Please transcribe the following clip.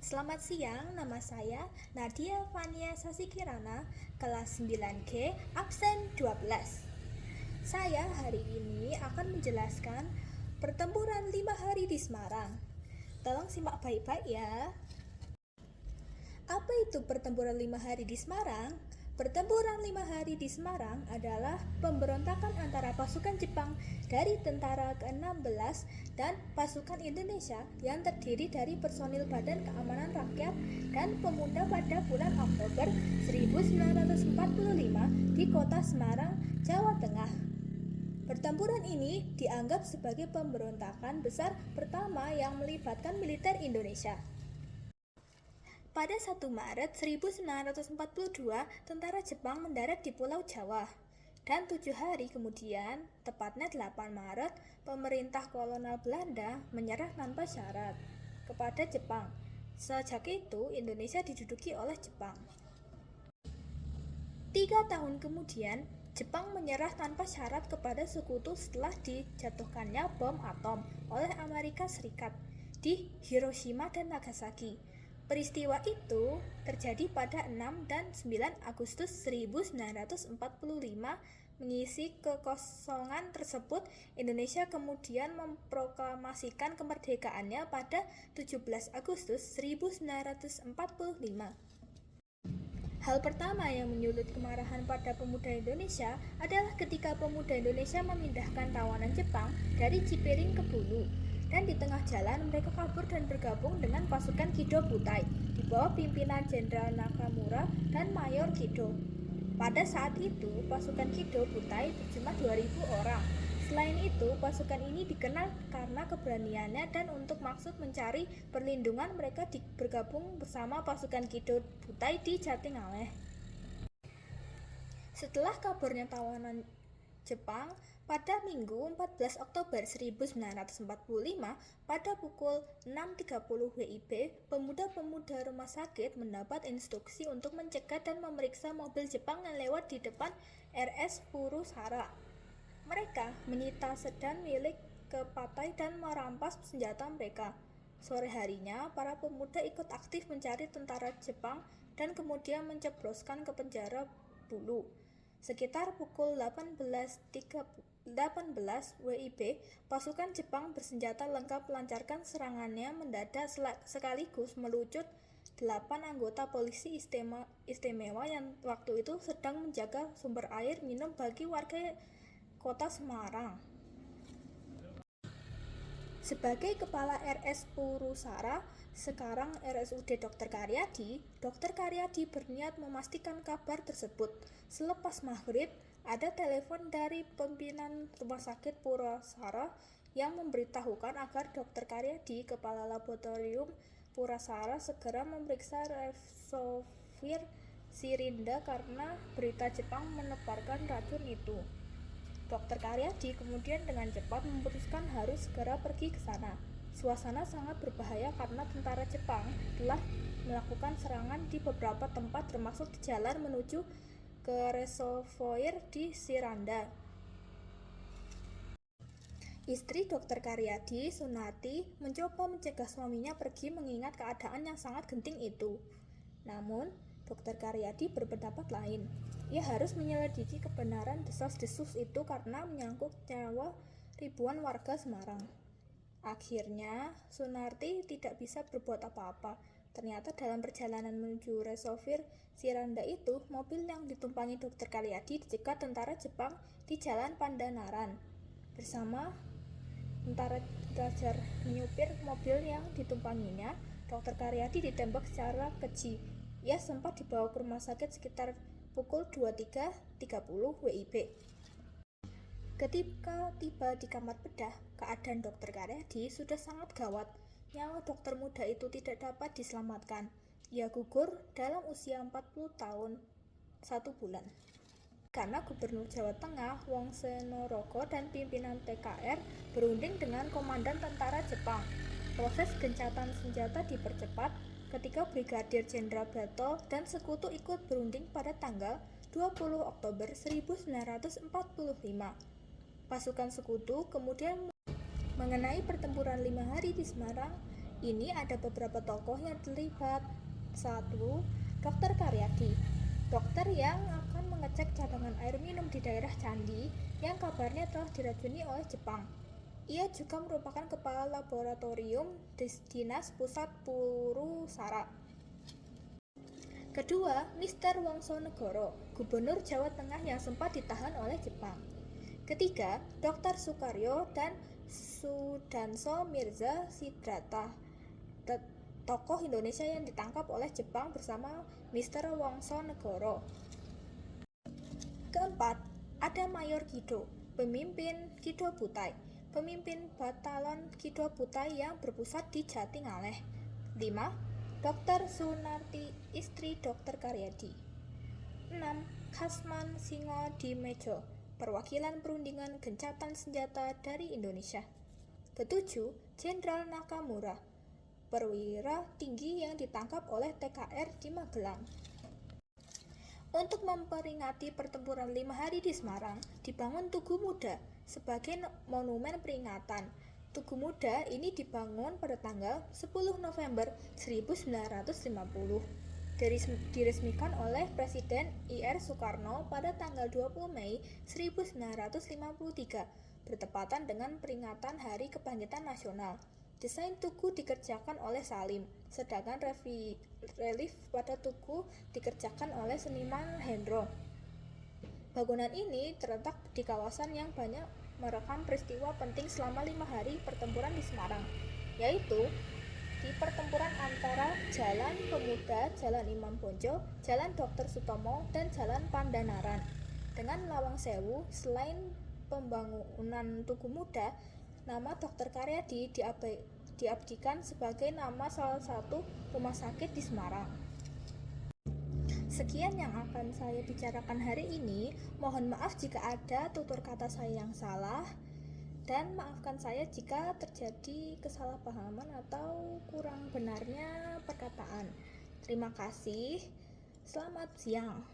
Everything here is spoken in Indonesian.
Selamat siang, nama saya Nadia Fania Sasikirana, kelas 9G, absen 12. Saya hari ini akan menjelaskan pertempuran 5 hari di Semarang. Tolong simak baik-baik ya. Apa itu pertempuran 5 hari di Semarang? Pertempuran 5 hari di Semarang adalah pemberontakan antara pasukan Jepang dari Tentara ke-16 dan pasukan Indonesia yang terdiri dari personil Badan Keamanan Rakyat dan Pemuda pada bulan Oktober 1945 di kota Semarang, Jawa Tengah. Pertempuran ini dianggap sebagai pemberontakan besar pertama yang melibatkan militer Indonesia. Pada 1 Maret 1942, tentara Jepang mendarat di Pulau Jawa. Dan 7 hari kemudian, tepatnya 8 Maret, pemerintah kolonial Belanda menyerah tanpa syarat kepada Jepang. Sejak itu, Indonesia diduduki oleh Jepang. 3 tahun kemudian, Jepang menyerah tanpa syarat kepada sekutu setelah dijatuhkannya bom atom oleh Amerika Serikat di Hiroshima dan Nagasaki. Peristiwa itu terjadi pada 6 dan 9 Agustus 1945. Mengisi kekosongan tersebut, Indonesia kemudian memproklamasikan kemerdekaannya pada 17 Agustus 1945. Hal pertama yang menyulut kemarahan pada pemuda Indonesia adalah ketika pemuda Indonesia memindahkan tawanan Jepang dari Cipiring ke Bulu. Dan di tengah jalan mereka kabur dan bergabung dengan pasukan Kido Butai di bawah pimpinan Jenderal Nakamura dan Mayor Kido. Pada saat itu, pasukan Kido Butai berjumlah 2.000 orang. Selain itu, pasukan ini dikenal karena keberaniannya dan untuk maksud mencari perlindungan mereka bergabung bersama pasukan Kido Butai di Jatingaleh. Setelah kaburnya tawanan Jepang, pada Minggu 14 Oktober 1945 pada pukul 6.30 WIB, pemuda-pemuda rumah sakit mendapat instruksi untuk mencegah dan memeriksa mobil Jepang yang lewat di depan RS Purusara. Mereka menyita sedan milik Kepatai dan merampas senjata mereka. Sore harinya, para pemuda ikut aktif mencari tentara Jepang dan kemudian mencebloskan ke penjara Bulu. Sekitar pukul 18.18 WIB, pasukan Jepang bersenjata lengkap melancarkan serangannya mendadak sekaligus melucut 8 anggota polisi istimewa yang waktu itu sedang menjaga sumber air minum bagi warga kota Semarang. Sebagai kepala RS Purusara, sekarang RSUD Dr. Karyadi, Dr. Karyadi berniat memastikan kabar tersebut. Selepas maghrib, ada telepon dari pimpinan rumah sakit Purusara yang memberitahukan agar Dr. Karyadi, kepala laboratorium Purusara, segera memeriksa reservoir Sirinda karena berita Jepang menebarkan racun itu. Dr. Karyadi kemudian dengan cepat memutuskan harus segera pergi ke sana. Suasana sangat berbahaya karena tentara Jepang telah melakukan serangan di beberapa tempat termasuk di jalan menuju ke reservoir di Siranda. Istri Dr. Karyadi, Sunarti, mencoba mencegah suaminya pergi mengingat keadaan yang sangat genting itu. Namun, Dr. Karyadi berpendapat lain. Ia harus menyelidiki kebenaran desas-desus itu karena menyangkut nyawa ribuan warga Semarang. Akhirnya, Sunarti tidak bisa berbuat apa-apa. Ternyata dalam perjalanan menuju reservoir Siranda itu, mobil yang ditumpangi Dr. Karyadi dicegat tentara Jepang di Jalan Pandanaran. Bersama tentara belajar menyupir mobil yang ditumpanginya, Dr. Karyadi ditembak secara keji. Ia sempat dibawa ke rumah sakit sekitar pukul 23.30 WIB. Ketika tiba di kamar bedah, keadaan Dr. Karyadi sudah sangat gawat. Nyawa dokter muda itu tidak dapat diselamatkan. Ia gugur dalam usia 40 tahun 1 bulan. Karena Gubernur Jawa Tengah Wongseno Rogo dan pimpinan PKR berunding dengan komandan tentara Jepang. Proses gencatan senjata dipercepat ketika Brigadir Jenderal Brato dan sekutu ikut berunding pada tanggal 20 Oktober 1945. Pasukan sekutu kemudian mengenai pertempuran 5 hari di Semarang Ini ada beberapa tokoh yang terlibat. 1. Dr. Karyadi, dokter yang akan mengecek cadangan air minum di daerah Candi yang kabarnya telah diracuni oleh Jepang. Ia juga merupakan kepala laboratorium Dinas Pusat Purusara. Kedua, Mr. Wongsonegoro, gubernur Jawa Tengah yang sempat ditahan oleh Jepang. Ketiga, Dr. Sukaryo dan Sudanso Mirza Sidrata, tokoh Indonesia yang ditangkap oleh Jepang bersama Mr. Wongsonegoro. Keempat, ada Mayor Kido, pemimpin Kido Butai, pemimpin Batalon Kido Butai yang berpusat di Jatingaleh. 5. Dr. Sunarti, istri Dr. Karyadi. 6. Kasman Singo di Mejo, perwakilan perundingan gencatan senjata dari Indonesia. Ketujuh, Jenderal Nakamura, perwira tinggi yang ditangkap oleh TKR di Magelang. Untuk memperingati pertempuran 5 hari di Semarang, dibangun Tugu Muda sebagai monumen peringatan. Tugu Muda ini dibangun pada tanggal 10 November 1950. Diresmikan oleh Presiden I.R. Soekarno pada tanggal 20 Mei 1953, bertepatan dengan peringatan Hari Kebangkitan Nasional. Desain tugu dikerjakan oleh Salim, sedangkan relief pada tugu dikerjakan oleh seniman Hendro. Bangunan ini terletak di kawasan yang banyak merekam peristiwa penting selama 5 hari pertempuran di Semarang, yaitu di pertempuran antara Jalan Pemuda, Jalan Imam Bonjol, Jalan Dr. Sutomo, dan Jalan Pandanaran. Dengan Lawang Sewu, selain pembangunan Tugu Muda, nama Dr. Karyadi diabdikan sebagai nama salah satu rumah sakit di Semarang. Sekian yang akan saya bicarakan hari ini. Mohon maaf jika ada tutur kata saya yang salah, dan maafkan saya jika terjadi kesalahpahaman atau kurang benarnya perkataan. Terima kasih. Selamat siang.